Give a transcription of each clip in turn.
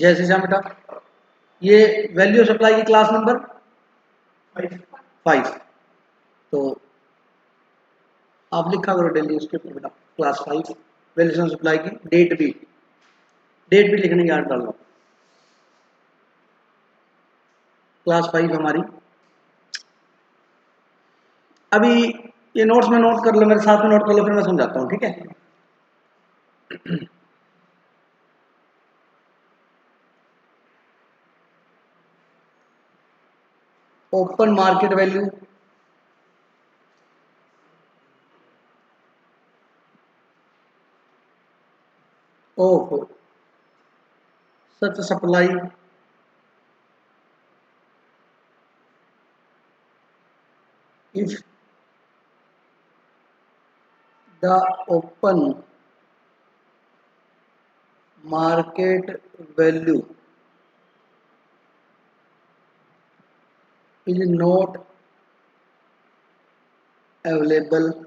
जैसे श्याम बेटा ये वैल्यू सप्लाई की क्लास नंबर 5। तो आप लिखा करो डेली उसके ऊपर बेटा क्लास 5 वैल्यूएशन सप्लाई की डेट भी लिखने की याद डाल लो। क्लास 5 हमारी अभी ये नोट्स में नोट कर लो, मेरे साथ में नोट कर लो, फिर मैं समझाता हूँ, ठीक है। Open market value of such supply if the open market value is not available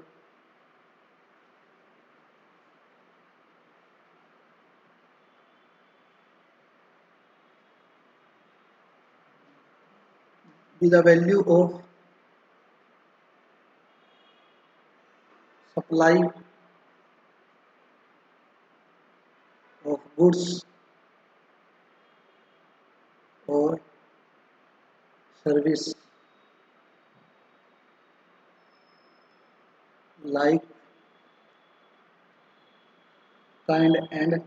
with the value of supply of goods or service like kind and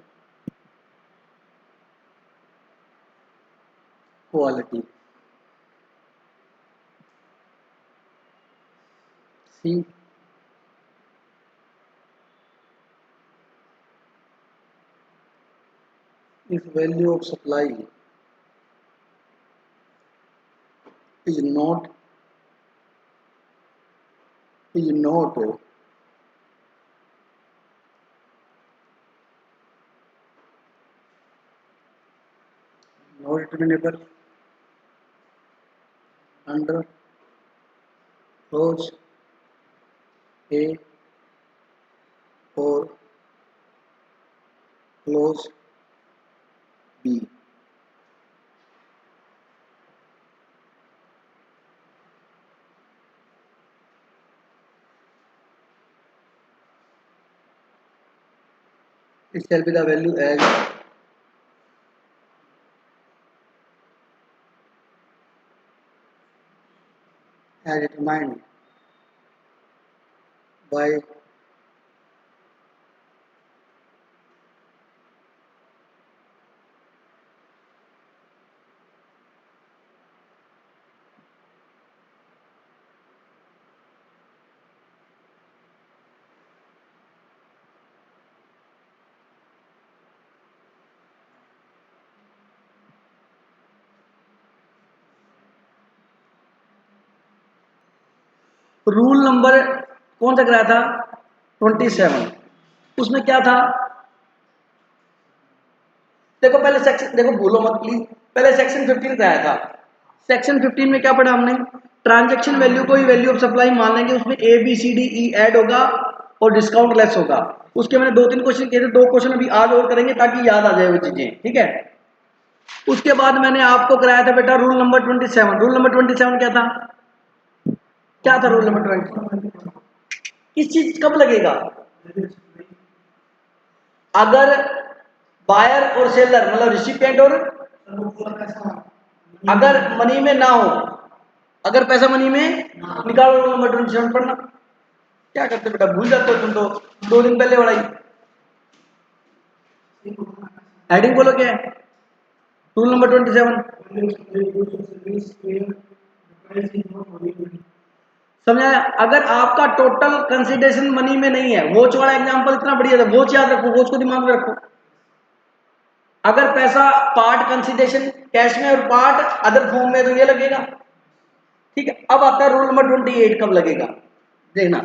quality. See, if value of supply is not determinable under clause A or clause B. It shall be the value as determined by rule number कौन सा कराया था 27। उसमें क्या था देखो पहले section देखो भूलो मत प्लीज, पहले सेक्शन 15 कराया था। सेक्शन 15 में क्या पढ़ा हमने ट्रांजैक्शन वैल्यू को ही वैल्यू ऑफ सप्लाई मान लेंगे, उसमें A B C D E add होगा और डिस्काउंट लेस होगा। उसके मैंने 2-3 क्वेश्चन किए थे, 2 क्वेश्चन अभी आज और करेंगे ताकि याद आ जाए वो चीजें, ठीक है। उसके बाद मैंने आपको कराया था बेटा रूल नंबर 27। रूल नंबर 27 क्या था रूल नंबर 20 किस चीज कब लगेगा अगर बायर और सेलर मतलब रिसिपिएंट और अगर मनी में ना हो, अगर पैसा मनी में निकालो। रूल नंबर 27 पढ़ना। क्या करते बेटा भूल जाते हो तुम तो, 2 दिन पहले पढ़ाई। हेडिंग बोलो क्या है रूल नंबर 27 समझा। अगर आपका टोटल कंसिडरेशन मनी में नहीं है, वॉच वाला एग्जांपल इतना बढ़िया था, वॉच याद रखो, वॉच को दिमाग में रखो। अगर पैसा पार्ट कंसिडरेशन कैश में और पार्ट अदर फॉर्म में तो ये लगेगा, ठीक है। अब आता है रूल नंबर 28 कब लगेगा देखना।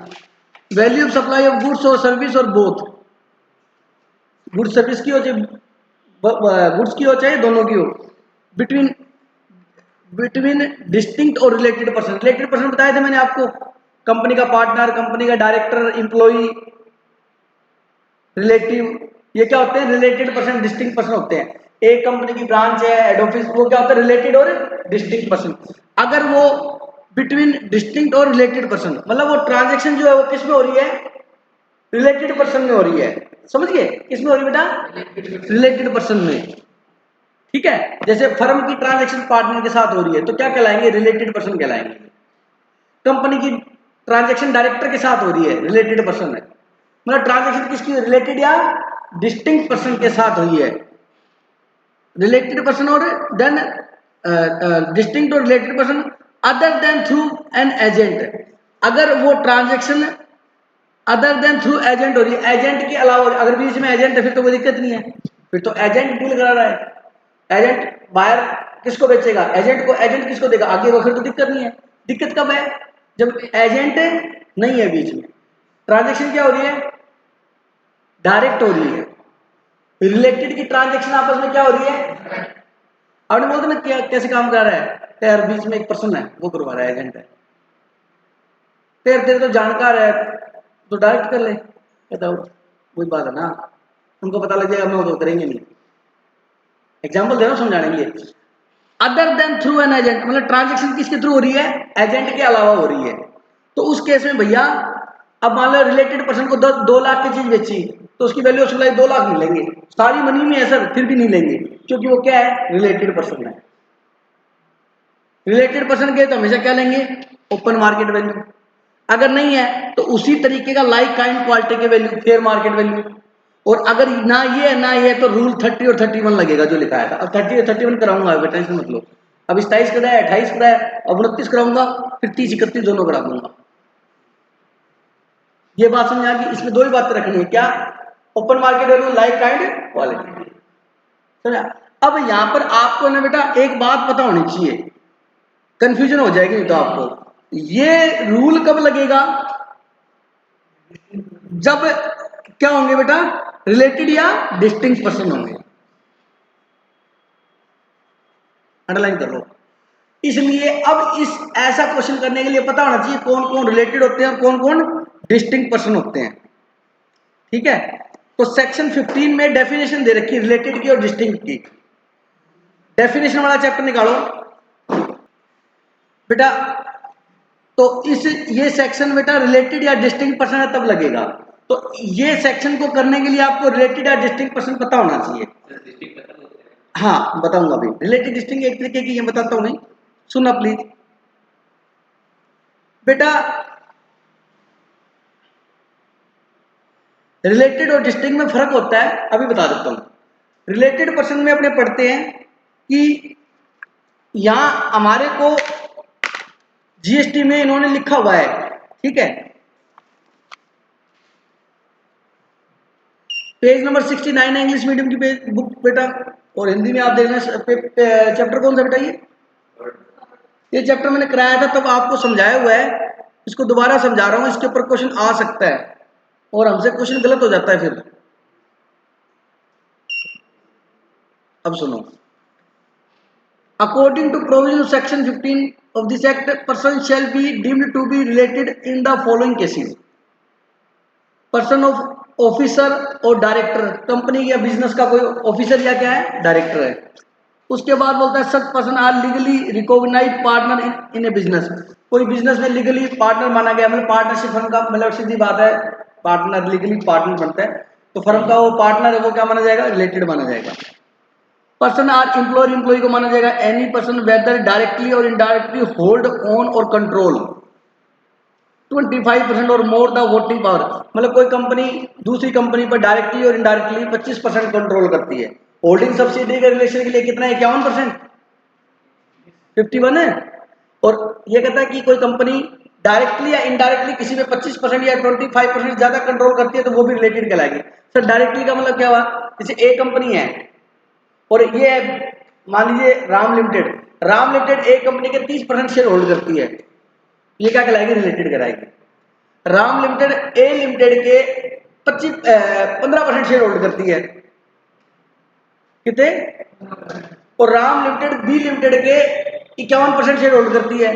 Value of supply of goods और सर्विस और बोथ, गुड सर्विस की हो चाहे गुड्स की हो चाहे दोनों की हो, बिटवीन डिस्टिंक्ट और रिलेटेड पर्सन। रिलेटेड पर्सन बताए थे मैंने आपको, कंपनी का पार्टनर, कंपनी का डायरेक्टर, एम्प्लॉई, रिलेटिव, ये क्या होते हैं रिलेटेड पर्सन, डिस्टिंक्ट पर्सन होते हैं। एक कंपनी की ब्रांच है, हेड ऑफिस, वो क्या होता है? रिलेटेड और डिस्टिंक्ट पर्सन। अगर वो बिटवीन डिस्टिंक्ट और रिलेटेड पर्सन, मतलब वो ट्रांजेक्शन जो है वो किस में हो रही है? रिलेटेड पर्सन में हो रही है। समझ गए? किस में हो रही है बेटा? रिलेटेड पर्सन में। ठीक है, जैसे फर्म की ट्रांजेक्शन पार्टनर के साथ हो रही है तो क्या कहलाएंगे? रिलेटेड पर्सन कहलाएंगे। कंपनी की ट्रांजेक्शन डायरेक्टर के साथ हो रही है, रिलेटेड पर्सन है। मतलब ट्रांजेक्शन किसकी? रिलेटेड या डिस्टिंक्ट पर्सन के साथ हुई है। रिलेटेड पर्सन और देन डिस्टिंक्ट और related person other than through an agent. अगर वो transaction other than through agent हो रही है, एजेंट के अलावा, अगर बीच में एजेंट है फिर तो कोई दिक्कत नहीं है, फिर तो एजेंट डील करा रहा है। एजेंट बायर किसको बेचेगा? एजेंट को। एजेंट किसको देगा? आगे को। फिर तो दिक्कत नहीं है। दिक्कत कब है? जब एजेंट नहीं है बीच में। ट्रांजेक्शन क्या हो रही है? डायरेक्ट हो रही है। रिलेटेड की ट्रांजेक्शन आपस में क्या हो रही है? आपने बोलते ना क्या कैसे काम कर रहा है? यार बीच में एक पर्सन है वो करवा रहा है, एजेंट है। तेरे तो जानकार है तो डायरेक्ट कर ले। कहता हूँ वही बात है ना, उनको पता लग जाएगा, हम तो करेंगे नहीं। एग्जाम्पल दे रहा हूँ समझाने के लिए। Other than through an agent, मतलब ट्रांजेक्शन किसके थ्रू हो रही है? एजेंट के अलावा हो रही है। तो उस केस में भैया, अब मान लो रिलेटेड पर्सन को 2 लाख की चीज बेची तो उसकी वैल्यू उसको 2 लाख मिलेंगे। सारी मनी में है सर, फिर भी नहीं लेंगे क्योंकि वो क्या है? रिलेटेड पर्सन है। रिलेटेड पर्सन के तो हमेशा क्या लेंगे? Open market value. अगर नहीं है तो उसी तरीके का लाइक काइंड क्वालिटी के वैल्यू, फेयर मार्केट वैल्यू। और अगर ना ये है ना ये है तो रूल 30 और 31 लगेगा जो लिखा है। अब 30 और 31 कराऊंगा, अब टेंशन मत लो। अब 27 कराया, 28 कराया, अब 29 कराऊंगा, फिर 30 31 दोनों करा दूंगा। ये बात समझ आ गई? इसमें 2 ही बातें रखनी है, क्या? Open market value, like kind quality. समझा? अब यहां पर आपको ना बेटा एक बात पता होनी चाहिए, कंफ्यूजन हो जाएगी नहीं तो आपको। ये रूल कब लगेगा? जब क्या होंगे बेटा? रिलेटेड या डिस्टिंक्ट पर्सन होंगे। अंडरलाइन कर लो। इसलिए अब इस ऐसा क्वेश्चन करने के लिए पता होना चाहिए कौन कौन रिलेटेड होते हैं और कौन कौन डिस्टिंक्ट पर्सन होते हैं। ठीक है, तो सेक्शन 15 में डेफिनेशन दे रखी है रिलेटेड की और डिस्टिंक्ट की। डेफिनेशन वाला चैप्टर निकालो बेटा। तो इस ये सेक्शन बेटा रिलेटेड या डिस्टिंक्ट पर्सन है तब लगेगा। तो ये सेक्शन को करने के लिए आपको रिलेटेड या डिस्टिंक्ट पर्सन पता होना चाहिए। हाँ बताऊंगा अभी। रिलेटेड डिस्टिंक्ट एक तरीके की, ये बताता हूं नहीं, सुनना प्लीज बेटा। रिलेटेड और डिस्टिंक्ट में फर्क होता है, अभी बता देता हूं। रिलेटेड पर्सन में अपने पढ़ते हैं कि यहां हमारे को जीएसटी में इन्होंने लिखा हुआ है, ठीक है, पेज नंबर 69 है इंग्लिश मीडियम की पेज बुक बेटा, और हिंदी में आप देखना। चैप्टर कौन सा बेटा? ये चैप्टर मैंने कराया था तब आपको समझाया हुआ है, इसको दोबारा समझा रहा हूं। इसके ऊपर क्वेश्चन आ सकता है और हमसे क्वेश्चन गलत हो जाता है फिर। अब सुनो, according to provision of section 15 of this act, person shall be deemed to be related in the following cases: person of officer और डायरेक्टर, कंपनी या बिजनेस का कोई ऑफिसर या क्या है? डायरेक्टर है। उसके बाद बोलता है such person are legally recognised partner in a business, कोई बिजनेस में लीगली पार्टनर माना गया, मतलब पार्टनरशिप फर्म का, मतलब सीधी बात है पार्टनर लीगली पार्टनर बनता है तो फर्म का वो पार्टनर है वो क्या माना जाएगा? रिलेटेड माना जाएगा। पर्सन आर एम्प्लॉयर, एम्प्लॉय को माना जाएगा एनी पर्सन वेदर डायरेक्टली और इनडायरेक्टली होल्ड ऑन और कंट्रोल 25% और मोर द वोटिंग पावर, मतलब कोई कंपनी दूसरी कंपनी पर डायरेक्टली और इनडायरेक्टली 25% कंट्रोल करती है। होल्डिंग सब्सिडी के रिलेशन के लिए कितना है? 51%, 51 है। और ये कहता है कि कोई कंपनी डायरेक्टली या इनडायरेक्टली किसी में 25% या 25% ज्यादा कंट्रोल करती है तो वो भी रिलेटेड कहलाएगी। सर डायरेक्टली का मतलब क्या हुआ? जैसे ए कंपनी है और ये है मान लीजिए राम लिमिटेड, राम लिमिटेड एक कंपनी के 30% शेयर होल्ड करती है, ये क्या कहलाएगी? रिलेटेड कहलाएगी। राम लिमिटेड ए लिमिटेड के 15% शेयर होल्ड करती है, कितने? और राम लिमिटेड बी लिमिटेड के 51% शेयर होल्ड करती है,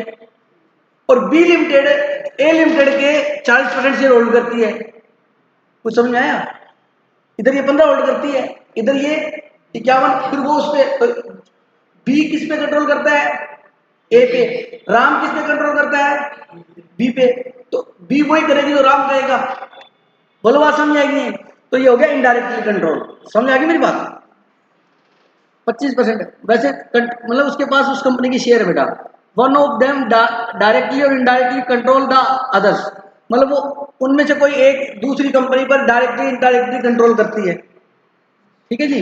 और बी लिमिटेड ए लिमिटेड के 40% शेयर होल्ड करती है। कुछ समझ में आया? इधर ये 15 होल्ड करती है, इधर ये 51, फिर वो उस पे तो बी किस पे कंट्रोल करता है, ए पे, राम किस पे कंट्रोल करता है, बी पे, तो बी वही करेगी जो राम कहेगा। बोलो बात समझ आएगी। तो ये हो गया इनडायरेक्टली कंट्रोल, समझ आ गई मेरी बात। 25% वैसे मतलब उसके पास उस कंपनी की शेयर है बेटा, वन ऑफ देम डायरेक्टली और इनडायरेक्टली कंट्रोल द अदर्स, मतलब वो उनमें से कोई एक दूसरी कंपनी पर डायरेक्टली इनडायरेक्टली कंट्रोल करती है। ठीक है जी।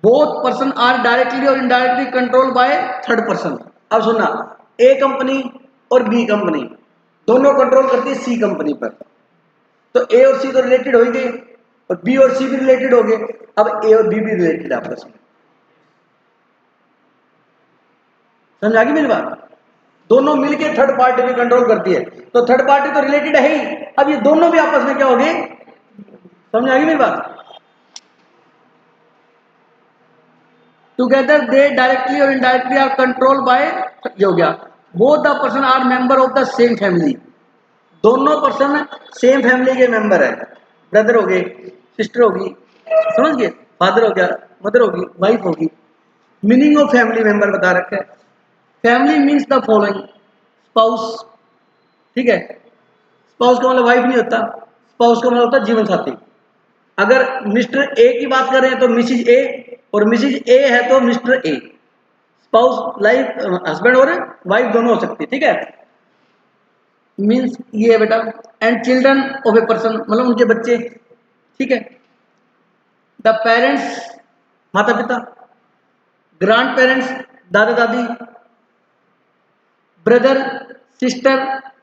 बोथ पर्सन आर डायरेक्टली और indirectly control by third person. अब सुनना, ए कंपनी और बी कंपनी दोनों कंट्रोल करती है सी कंपनी पर, तो ए और सी तो रिलेटेड हो ही गए और बी और सी भी रिलेटेड हो गए। अब ए और बी भी रिलेटेड आपस में, समझ आ गई मेरी बात। दोनों मिलके थर्ड पार्टी भी कंट्रोल करती है, तो थर्ड पार्टी तो रिलेटेड है ही। अब ये दोनों भी आपस में क्या हो गए, समझ आ गई मेरी बात। टुगेदर दे डायरेक्टली और इनडायरेक्टली आर कंट्रोल बाय, ये हो गया, both the person are member of the same family, दोनों पर्सन सेम फैमिली के मेंबर है, ब्रदर हो गए, सिस्टर होगी, समझ गए, फादर हो गया, मदर होगी, वाइफ होगी। मीनिंग ऑफ फैमिली मेंबर बता रखा है। Family means the following, spouse, ठीक है, स्पाउस का मतलब वाइफ नहीं होता, स्पाउस का मतलब होता है जीवन साथी। अगर मिस्टर ए की बात कर रहे हैं तो मिसिज ए, और मिसिज ए है तो mister A. Spouse life husband और वाइफ दोनों हो सकती है, ठीक है। मीन्स ये है बेटा, and children of a person मतलब उनके बच्चे, ठीक है। द पेरेंट्स माता पिता, ग्रैंड पेरेंट्स दादा दादी, brother sister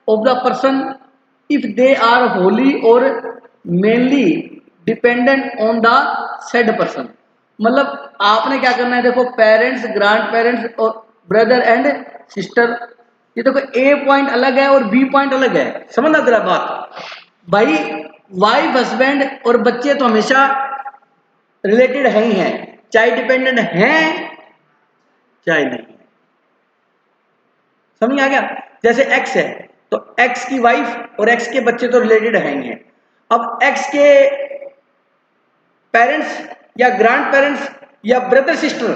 of the person if they are wholly और mainly dependent on the said person. मतलब आपने क्या करना है, देखो पेरेंट्स, ग्रैंड पेरेंट्स और ब्रदर एंड सिस्टर, ये देखो ए पॉइंट अलग है और बी पॉइंट अलग है, समझना तेरा बात भाई। वाइफ हस्बैंड और बच्चे तो हमेशा रिलेटेड है ही हैं, चाहे डिपेंडेंट हैं चाहे नहीं, समझ आ गया। जैसे एक्स है तो एक्स की वाइफ और एक्स के बच्चे तो रिलेटेड हैं ही हैं। अब एक्स के पेरेंट्स या ग्रैंड पेरेंट्स या ब्रदर सिस्टर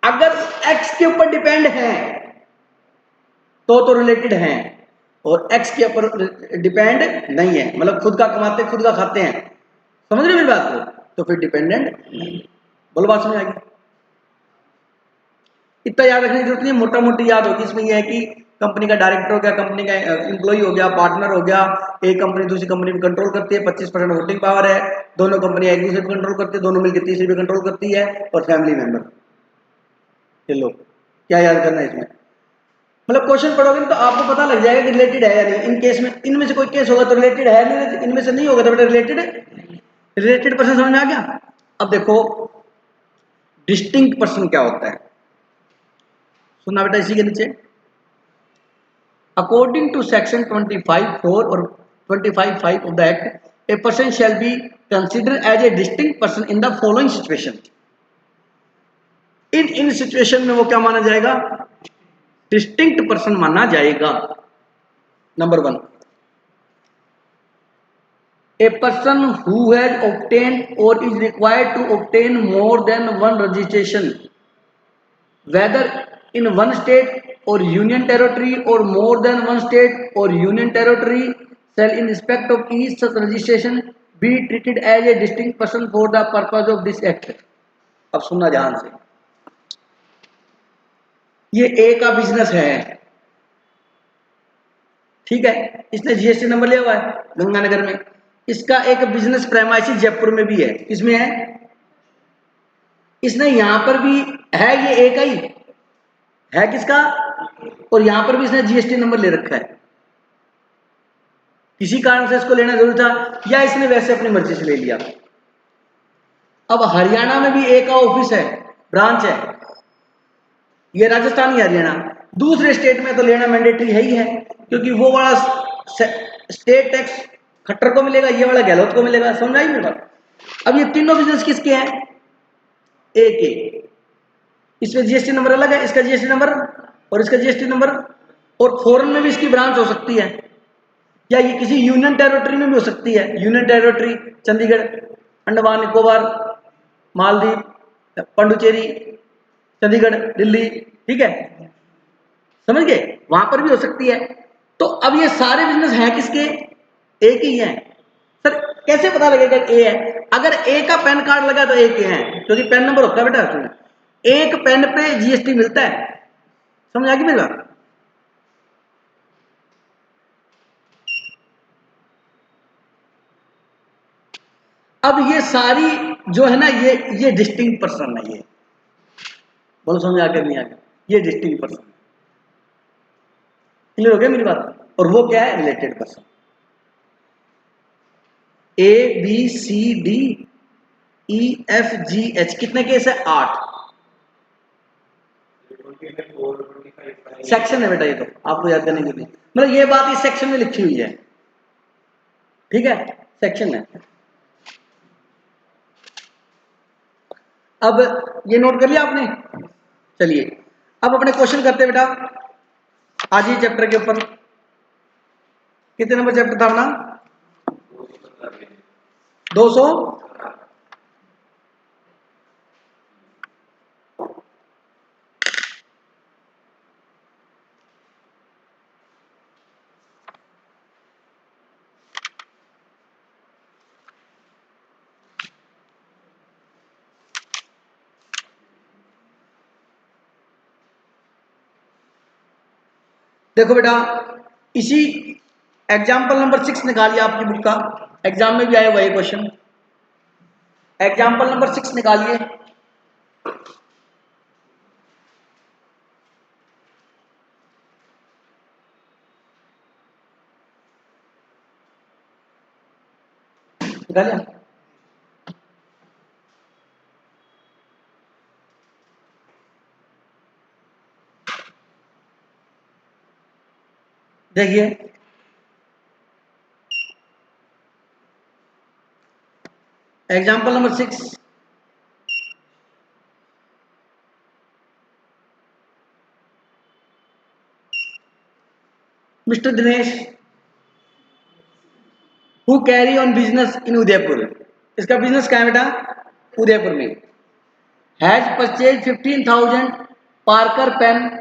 अगर एक्स के ऊपर डिपेंड हैं तो रिलेटेड हैं, और एक्स के ऊपर डिपेंड नहीं है, मतलब खुद का कमाते खुद का खाते हैं, समझ रहे मेरी बात को, तो फिर डिपेंडेंट नहीं। बोलो बात समझ आ गई। इतना याद रखने की जरूरत नहीं, मोटा मोटी याद होगी। इसमें यह है कि कंपनी का डायरेक्टर हो गया, कंपनी का एम्प्लॉय हो गया, पार्टनर हो गया, एक कंपनी दूसरी कंपनी में कंट्रोल करती है, 25% वोटिंग पावर है, दोनों कंपनी एक दूसरे पे कंट्रोल करती है, दोनों मिलकर तीसरी पे कंट्रोल करती है, और फैमिली मेंबर। चलो क्या याद करना है इसमें, मतलब क्वेश्चन पढ़ोगे तो आपको पता लग जाएगा कि रिलेटेड है या नहीं। इन केस में इनमें से कोई केस होगा तो रिलेटेड है, नहीं इनमें से नहीं होगा तो बेटा रिलेटेड है। रिलेटेड पर्सन समझ में आ गया। अब देखो डिस्टिंक्ट पर्सन क्या होता है, सुनना बेटा इसी के नीचे। अकॉर्डिंग टू सेक्शन 25(4) और 25(5) of the Act, a person shall be considered as a distinct person in the following situation. In situation में वो क्या माना जाएगा, डिस्टिंक्ट पर्सन माना जाएगा। Number 1, a person who has obtained or is required to obtain more than one registration, whether in one state or union territory or more than one state or union territory, shall in respect of each such registration be treated as a distinct person for the purpose of this act. अब सुनना ध्यान से, ये ए का business है, ठीक है, इसने जीएसटी नंबर लिया हुआ है गंगानगर में, इसका एक बिजनेस प्रेमाइसिस जयपुर में भी है, किसमें है, इसने यहां पर भी है, ये ए का ही है, किसका, और यहां पर भी इसने जीएसटी नंबर ले रखा है, किसी कारण से इसको लेना जरूरी था या इसने वैसे अपनी मर्जी से ले लिया। अब हरियाणा में भी ए का ऑफिस है, ब्रांच है, ये राजस्थान या हरियाणा, दूसरे स्टेट में तो लेना मैंडेटरी है ही है, क्योंकि वो वाला स्टेट टैक्स खट्टर को मिलेगा, ये वाला गहलोत को मिलेगा, समझ आई मेरी बात। अब ये तीनों बिजनेस किसके हैं, ए के, इसमें जीएसटी नंबर अलग है, इसका जीएसटी नंबर और इसका जीएसटी नंबर, और फॉरेन में भी इसकी ब्रांच हो सकती है, या ये किसी यूनियन टेरिटरी में भी हो सकती है। यूनियन टेरिटरी चंडीगढ़, अंडमान निकोबार, मालदीव, पांडुचेरी, चंडीगढ़, दिल्ली, ठीक है, समझ गए, वहां पर भी हो सकती है। तो अब ये सारे बिजनेस हैं किसके? एक ही है। सर कैसे पता लगेगा ए है? अगर ए का पैन कार्ड लगा तो एक है, क्योंकि पैन नंबर होता है बेटा उसमें। एक पेन पे जीएसटी मिलता है, समझ आ गई मेरी बात? अब ये सारी जो है ना, ये डिस्टिंक्ट पर्सन है। ये बोलो समझ आ गया नहीं आ गया? ये डिस्टिंक्ट पर्सन, क्लियर हो गया मेरी बात? और वो क्या है? Related person. A B C D E F G H, कितने केस है? 8 सेक्शन है बेटा, ये तो आपको याद करने के लिए, मतलब ये बात इस सेक्शन में लिखी हुई है, ठीक है, सेक्शन है। अब ये नोट कर लिया आपने? चलिए अब अपने क्वेश्चन करते हैं बेटा। आज ही चैप्टर के ऊपर कितने नंबर चैप्टर था अपना? 200। देखो बेटा, इसी एग्जाम्पल नंबर 6 निकालिए आपकी बुक का, एग्जाम में भी आया हुआ ये क्वेश्चन। एग्जाम्पल नंबर 6 निकालिए। निकालिए। देखिए example number 6, mister Dinesh who carry on business in Udaipur, इसका बिजनेस क्या है बेटा? उदयपुर में। हैज परचेज 15,000 पार्कर पेन,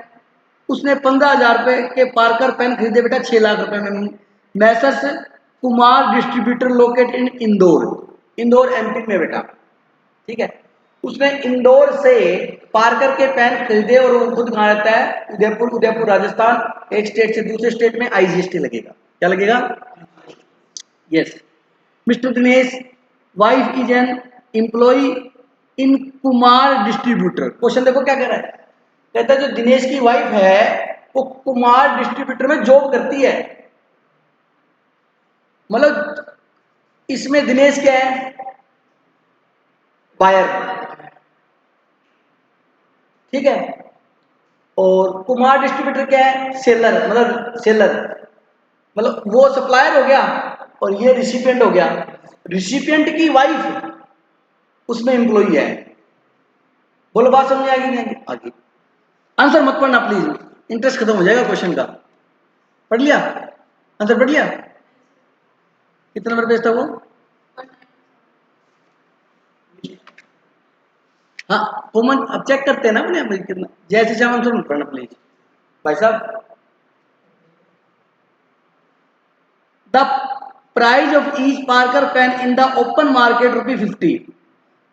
उसने 15,000 रुपए के पार्कर पेन खरीदे बेटा 6 लाख रुपए में। मैसर्स कुमार डिस्ट्रीब्यूटर लोकेट इन इंदौर, इंदौर एमपी में बेटा, ठीक है। उसने इंदौर से पार्कर के पेन खरीदे और वो खुद कहाँ रहता है? उदयपुर, उदयपुर राजस्थान। एक स्टेट से दूसरे स्टेट में आईजीएसटी लगेगा, क्या लगेगा? Yes. Mister Dinesh wife is an employ in Kumar distributor. Question देखो क्या कह रहा है, कहता है जो दिनेश की वाइफ है वो कुमार डिस्ट्रीब्यूटर में जॉब करती है। मतलब इसमें दिनेश क्या है? बायर, ठीक है। और कुमार डिस्ट्रीब्यूटर क्या है? सेलर, मतलब सेलर, मतलब वो सप्लायर हो गया और ये रिसिपिएंट हो गया। रिसिपिएंट की वाइफ उसमें एम्प्लॉई है। बोलो बात समझ आ गई नहीं आगे? आंसर मत पढ़ना प्लीज, इंटरेस्ट खत्म हो जाएगा क्वेश्चन का। पढ़ लिया? आंसर पढ़ लिया? कितना नंबर पेज था वो? हाँ कॉमन, अब चेक करते हैं ना अपने आप कितना। जैसे चाहे आंसर मत पढ़ना प्लीज भाई साहब। The price of each Parker pain in the open market ₹50।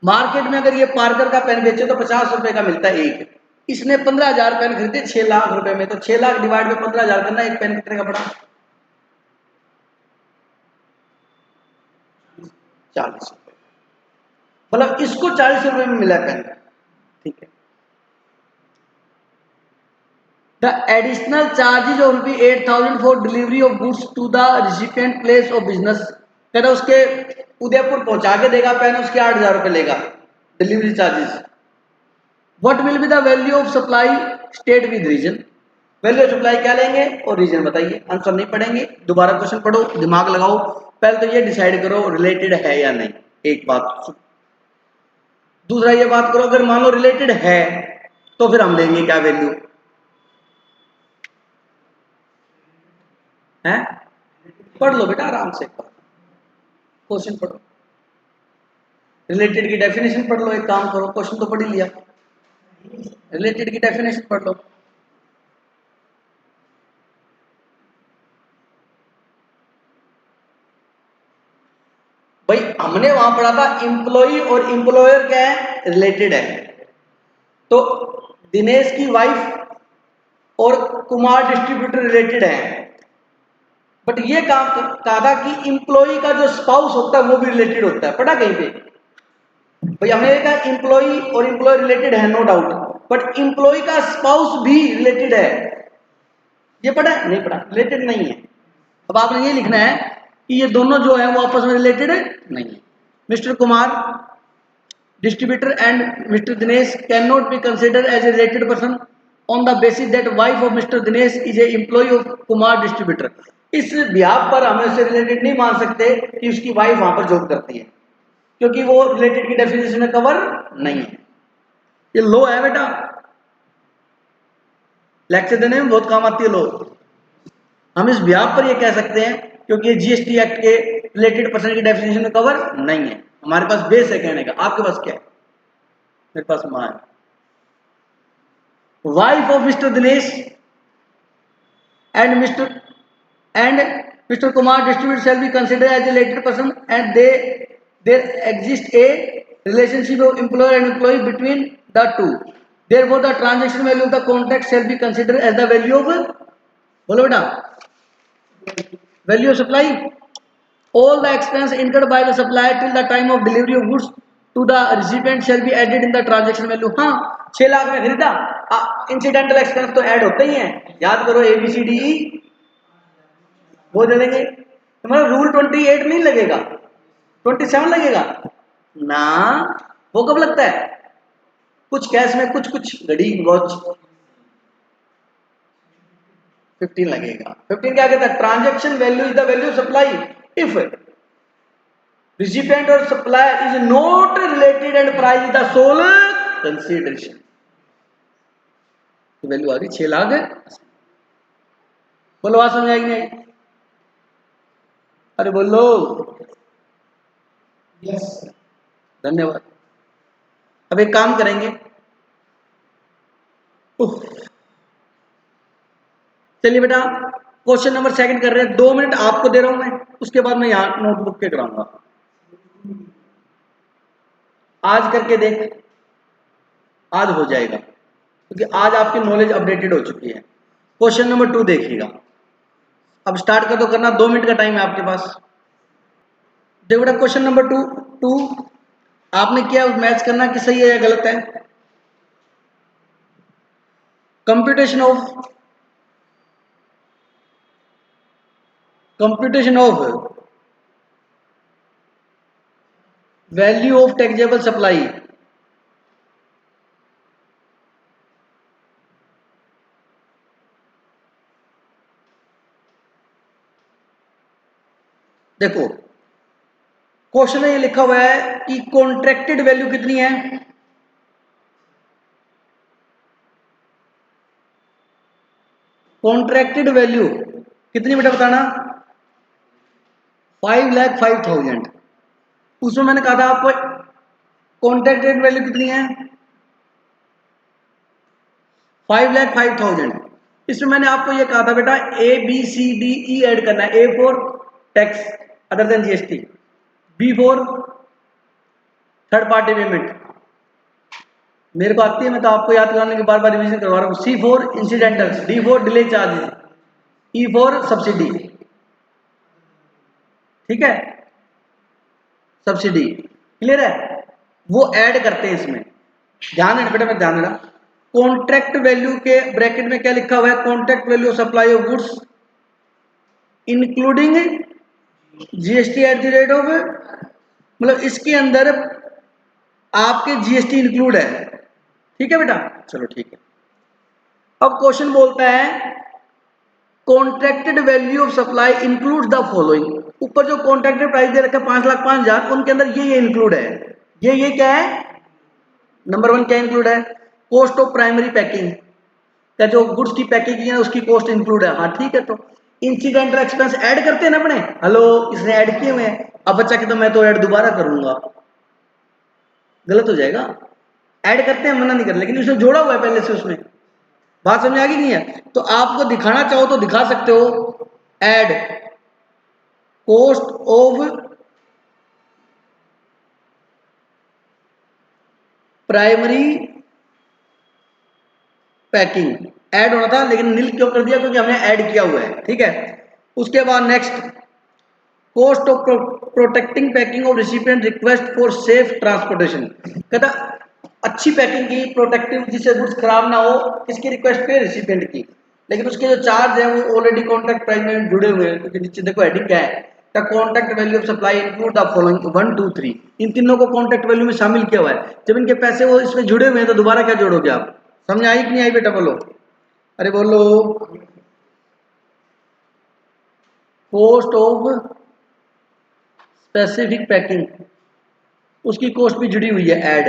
Market में अगर ये पार्कर का पेन बेचे तो 50 रुपए का मिलता है एक। इसने 15,000 पेन खरीदे 6 लाख रुपए में, तो 6 लाख डिवाइड में 15,000 करना, एक पेन कितने का पड़ा? 40 रुपए। मतलब इसको 40 रुपए में मिला पेन, ठीक है। The additional charges of ₹8,000 for delivery of goods to the recipient place of business, कहना उसके उदयपुर पहुंचा के देगा पेन, उसके 8,000 रुपए लेगा delivery charges. What will be the value of supply state with reason, value of supply क्या लेंगे और रीजन बताइए। आंसर नहीं पढ़ेंगे, दोबारा क्वेश्चन पढ़ो, दिमाग लगाओ, पहले तो ये डिसाइड करो रिलेटेड है या नहीं, एक बात। दूसरा ये बात करो अगर मान लो रिलेटेड है तो फिर हम लेंगे क्या वैल्यू है? पढ़ लो बेटा आराम से, क्वेश्चन पढ़ो, रिलेटेड की डेफिनेशन पढ़ लो, एक काम करो क्वेश्चन तो पढ़ ही लिया, रिलेटेड की डेफिनेशन पढ़ लो। भाई हमने वहां पढ़ा था एम्प्लॉय और एम्प्लॉयर क्या है, रिलेटेड है। तो दिनेश की वाइफ और कुमार डिस्ट्रीब्यूटर रिलेटेड है, बट ये काम कहा था कि एम्प्लॉय का जो स्पाउस होता है वो भी रिलेटेड होता है, पढ़ा कहीं पे? भाई हमने कहा एम्प्लॉय और एम्प्लॉय रिलेटेड है नो डाउट, बट एम्प्लॉय का स्पाउस भी रिलेटेड है, ये पढ़ा है? नहीं पढ़ा, रिलेटेड नहीं है। अब आपने ये लिखना है कि ये दोनों जो है वो आपस में रिलेटेड नहीं है। Mister Kumar distributor and Mr. Dinesh cannot be considered as a related person on the basis that wife of Mr. Dinesh is a employee of Kumar distributor। इस बिहाफ पर हम उसे रिलेटेड नहीं मान सकते कि उसकी वाइफ वहां पर जॉब करती है, क्योंकि वो रिलेटेड की डेफिनेशन में कवर नहीं है। ये लो है बेटा, लेक्चर देने में बहुत काम आती है लो। हम इस बिहाफ पर ये कह सकते हैं क्योंकि जीएसटी एक्ट के रिलेटेड पर्सन की डेफिनेशन में कवर नहीं है। हमारे पास बेस है कहने का, आपके पास क्या है? मेरे पास मां है। Wife of mister Dinesh and mister Kumar distributor shall be considered as a related person and there exists a relationship of employer and employee between the two, therefore the transaction value of the contract shall be considered as the value of, बोलो बेटा, value of supply, all the expense incurred by the supplier till the time of delivery of goods to the recipient shall be added in the transaction value। हाँ 6 लाख में खरीदा, incidental expense तो add होते ही हैं, याद करो ABCDE वो दे देंगे। तुम्हारा रूल 28 नहीं लगेगा, 27 लगेगा ना, वो कब लगता है? कुछ कैश में, कुछ कुछ घड़ी वॉच 15 लगेगा। 15 क्या कहता है? Transaction value is the value supply if recipient or supplier is not related and price is the sole consideration। तो वैल्यू आ रही 6 लाख है। बोलो बात समझ आएगी नहीं? अरे बोलो यस, धन्यवाद। अब एक काम करेंगे, चलिए बेटा क्वेश्चन नंबर 2 कर रहे हैं, 2 मिनट आपको दे रहा हूं मैं, उसके बाद मैं यहां नोटबुक पे कराऊंगा। आज करके देख, आज हो जाएगा क्योंकि आज आपकी नॉलेज अपडेटेड हो चुकी है। क्वेश्चन नंबर 2 देखिएगा, अब स्टार्ट कर दो करना, 2 मिनट का टाइम है आपके पास। देखो बेटा क्वेश्चन नंबर 2 आपने क्या मैच करना कि सही है या गलत है। Computation of value of taxable supply, देखो क्वेश्चन में ये लिखा हुआ है कि कॉन्ट्रैक्टेड वैल्यू कितनी है, कॉन्ट्रैक्टेड वैल्यू कितनी बेटा बताना, 5,05,000। उसमें मैंने कहा था आपको कॉन्ट्रैक्टेड वैल्यू कितनी है, 5,05,000। इसमें मैंने आपको ये कहा था बेटा ABCDE ऐड करना है। A for tax other than GST, B for third party payment, मेरे को आती है मैं तो आपको याद कराने के बार बार रिवीजन करवा रहा हूँ। C for incidentals, D for delay charges, E for subsidy, ठीक है, सब्सिडी क्लियर है, वो ऐड करते हैं इसमें। ध्यान है बेटा, मैं ध्यान देना। कॉन्ट्रैक्ट वैल्यू के ब्रैकेट में क्या लिखा हुआ है, contract value of supply of goods including GST at the rate of, मतलब इसके अंदर आपके GST इंक्लूड है, ठीक है बेटा, चलो ठीक है। अब क्वेश्चन बोलता है contracted value of supply includes the following, ऊपर जो कॉन्ट्रैक्टेड प्राइस दे रखा है 5,05,000, उनके अंदर ये इंक्लूड है, ये क्या है, नंबर 1 क्या इंक्लूड है, कॉस्ट ऑफ प्राइमरी पैकिंग, क्या जो गुड्स की पैकिंग है उसकी कॉस्ट इंक्लूड है, हाँ ठीक है। तो इंसिडेंटल एक्सपेंस ऐड करते हैं ना अपने, हेलो इसने ऐड किए हुए हैं, अब बच्चा कहता मैं तो ऐड दोबारा करूंगा, गलत हो जाएगा। ऐड करते हैं, मना नहीं कर, लेकिन उसने जोड़ा हुआ है पहले से उसमें। बात समझ आ गई नहीं है? तो आपको दिखाना चाहो तो दिखा सकते हो, add cost of primary packing, add होना था लेकिन नील क्यों कर दिया, क्योंकि हमने ऐड किया हुआ है, ठीक है। उसके बाद next, cost of protecting packing of recipient request for safe transportation, कहता अच्छी पैकिंग की, प्रोटेक्टिव, जिससे गुड्स खराब ना हो, किसकी रिक्वेस्ट पे, रिसिपिएंट की। लेकिन उसके जो चार्ज है वो ऑलरेडी कॉन्ट्रैक्ट प्राइस में जुड़े हुए हैं, क्योंकि नीचे देखो हेडिंग क्या है, the contract value of supply include the following 1 2 3, इन तीनों को कॉन्ट्रैक्ट वैल्यू में शामिल किया हुआ है। जब इनके पैसे वो इसमें जुड़े हुए हैं तो दोबारा क्या जोड़ोगे आप? समझ आई कि नहीं आई बेटा, बोलो, अरे बोलो। कॉस्ट ऑफ स्पेसिफिक पैकिंग, उसकी कॉस्ट भी जुड़ी हुई है, ऐड,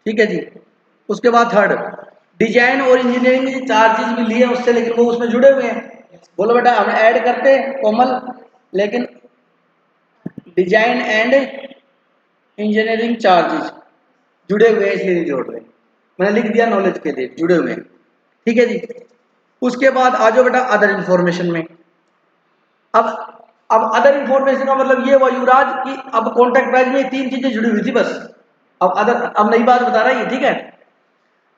ठीक है जी। उसके बाद थर्ड, डिजाइन और इंजीनियरिंग चार्जेस भी लिए उससे, लेकिन वो उसमें जुड़े हुए हैं। बोलो बेटा, हम ऐड करते हैं कोमल, लेकिन डिजाइन एंड इंजीनियरिंग चार्जेस जुड़े हुए हैं इसलिए नहीं जोड़ रहे, मैंने लिख दिया नॉलेज के लिए, जुड़े हुए हैं, ठीक है जी। उसके बाद आ जाओ बेटा अदर इंफॉर्मेशन में। अब अदर इंफॉर्मेशन का मतलब ये हुआ युवराज कि अब कॉन्ट्रैक्ट प्राइस में तीन चीजें जुड़ी हुई थी बस, अब अदर, अब नई बात बता रहा है, ठीक है।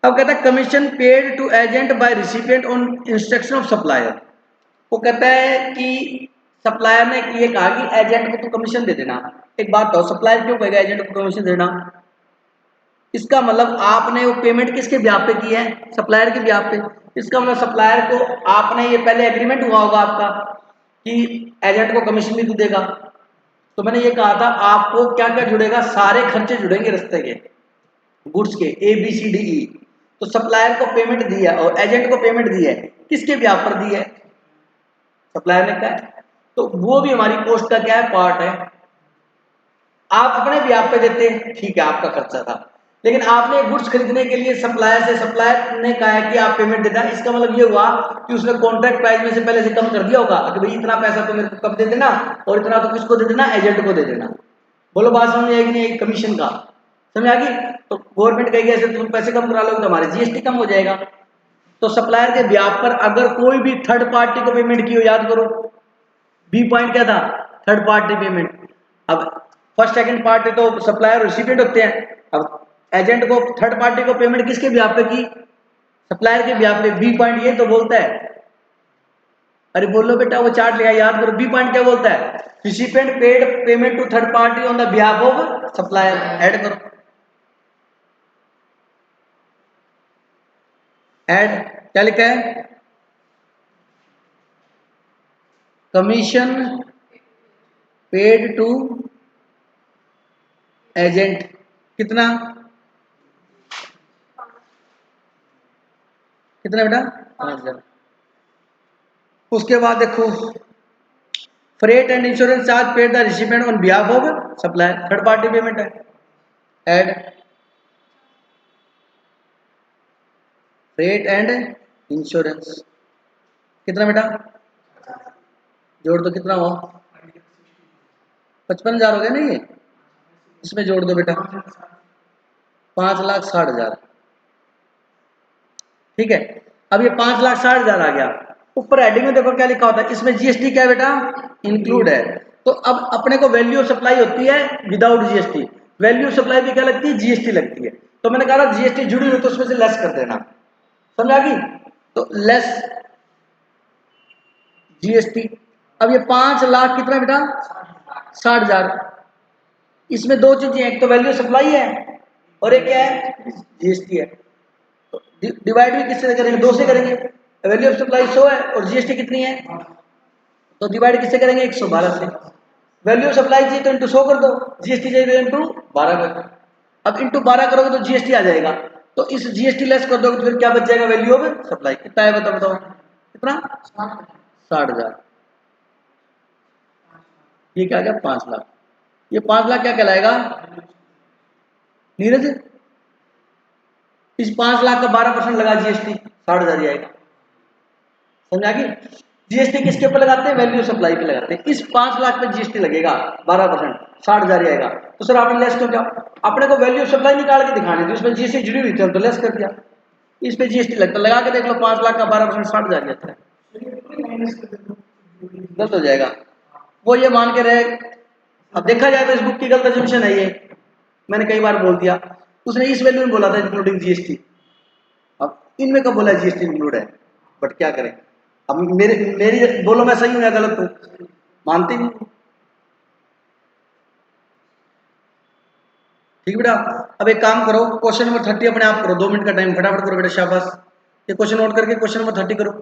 अब कहता है commission paid to agent by recipient on instruction of supplier, वो कहता है कि सप्लायर ने ये कहा कि एजेंट को तो कमीशन दे देना। एक बात बताओ, सप्लायर क्यों कहेगा एजेंट को कमीशन देना? इसका मतलब आपने वो पेमेंट किसके ब्याह पे की है? सप्लायर के ब्याह पे। इसका मतलब सप्लायर को आपने, ये पहले एग्रीमेंट हुआ होगा आपका कि एजेंट को कमीशन भी तू देगा, तो मैंने ये कहा था आपको क्या क्या जुड़ेगा, सारे खर्चे जुड़ेंगे रास्ते के, गुड्स के ABCDE। तो सप्लायर को पेमेंट दी है और एजेंट को पेमेंट दी है, किसके ब्याह पर दी है? सप्लायर ने कहा है, तो वो भी हमारी कॉस्ट का क्या है, पार्ट है। आप अपने ब्याह पे देते हैं, ठीक है, आपका खर्चा था, लेकिन आपने गुड्स खरीदने के लिए सप्लायर से, सप्लायर ने कहा है कि आप पेमेंट देना, इसका मतलब ये हुआ कि उसने कॉन्ट्रैक्ट प्राइस में से पहले से कम कर दिया होगा कि भाई इतना पैसा तो मेरे को कब दे देना, और इतना तो किसको दे देना, एजेंट को दे देना। बोलो बात समझ आएगी नहीं? कमीशन का समझ आ गई? तो गवर्नमेंट कहेगी ऐसे तुम पैसे कम करा लोगे तो हमारे GST कम हो जाएगा। तो सप्लायर के ब्याह पर अगर कोई भी थर्ड पार्टी को पेमेंट की हो, याद करो बी पॉइंट क्या था, थर्ड पार्टी पेमेंट। अब फर्स्ट सेकंड पार्टी तो सप्लायर रिसिपिएंट होते हैं, अब एजेंट को, थर्ड पार्टी को पेमेंट किसके ब्याह पे की? सप्लायर के ब्याह पे। बी पॉइंट ये तो बोलता है, अरे बोलो बेटा वो चार्ट लिया, याद करो, बी पॉइंट क्या बोलता है, recipient paid payment to third party on the behalf of supplier, add करो, ऐड, क्या लिखा है, कमीशन पेड टू एजेंट, कितना कितना बेटा, 5,000। उसके बाद देखो, freight and insurance charge paid the recipient on behalf of supplier, third party payment है, ऐड, फ्रेट एंड इंश्योरेंस कितना बेटा, जोड़ दो, कितना हुआ, 55,000 हो गया ना ये, इसमें जोड़ दो बेटा, 5,60,000, ठीक है। अब ये 5,60,000 आ गया, ऊपर हेडिंग में देखो क्या लिखा होता है, इसमें GST क्या है बेटा, इंक्लूड है। तो अब अपने को वैल्यू ऑफ सप्लाई होती है without GST, value of supply भी क्या लगती है, GST लगती है। तो मैंने कहा GST जुड़ी हुई तो उसमें से लेस कर देना, समझ आ गई? तो लेस GST। अब ये 5,00,000 कितना बेटा, 60,000, इसमें दो चीजें, एक तो वैल्यू सप्लाई है और एक क्या है, GST है। तो डिवाइड भी किससे करेंगे, 2 से करेंगे, वैल्यू ऑफ सप्लाई 100 है और GST कितनी है, तो डिवाइड किससे करेंगे, 112 से। वैल्यू ऑफ सप्लाई चाहिए तो इंटू 100 कर दो, GST चाहिए तो इंटू 12 कर दो। अब इंटू 12 करोगे तो GST आ जाएगा, तो इस GST लेस कर दोगे तो फिर क्या बच जाएगा, वैल्यू ऑफ सप्लाई कितना है, बताओ बताओ कितना, 60,000, ये क्या आ गया, 5,00,000। ये 5,00,000 क्या कहलाएगा नीरज, इस 5,00,000 का 12% लगा GST, 60,000 ही आएगा, समझ आ गई? जीएसटी किसके ऊपर लगाते हैं? वैल्यू सप्लाई पे लगाते हैं। इस 5 लाख पे जीएसटी लगेगा 12%, 60,000 आएगा। तो सर आपने लेस क्यों किया? अपने को वैल्यू सप्लाई निकाल के दिखानी थी, उसमें जीएसटी जुड़ी हुई थी तो लेस कर दिया। इस पे जीएसटी लगता, लगा के देख लो 5 लाख का 12% 60,000 आता है, गलत हो जाएगा। वो ये मान के रहे। अब देखा जाए तो इस बुक की गलत एजम्पशन है ये, मैंने कई बार बोल दिया। उसने इस वैल्यू में बोला था इंक्लूडिंग जीएसटी, अब इनमें कब बोला जीएसटी इंक्लूड है? बट क्या करें, अब मेरी बोलो मैं सही हूं या गलत हूं, मानते नहीं। ठीक बेटा, अब एक काम करो, क्वेश्चन नंबर 30 अपने आप करो, 2 मिनट का टाइम, फटाफट करो बेटा, शाबाश। ये क्वेश्चन नोट करके क्वेश्चन नंबर 30 करो।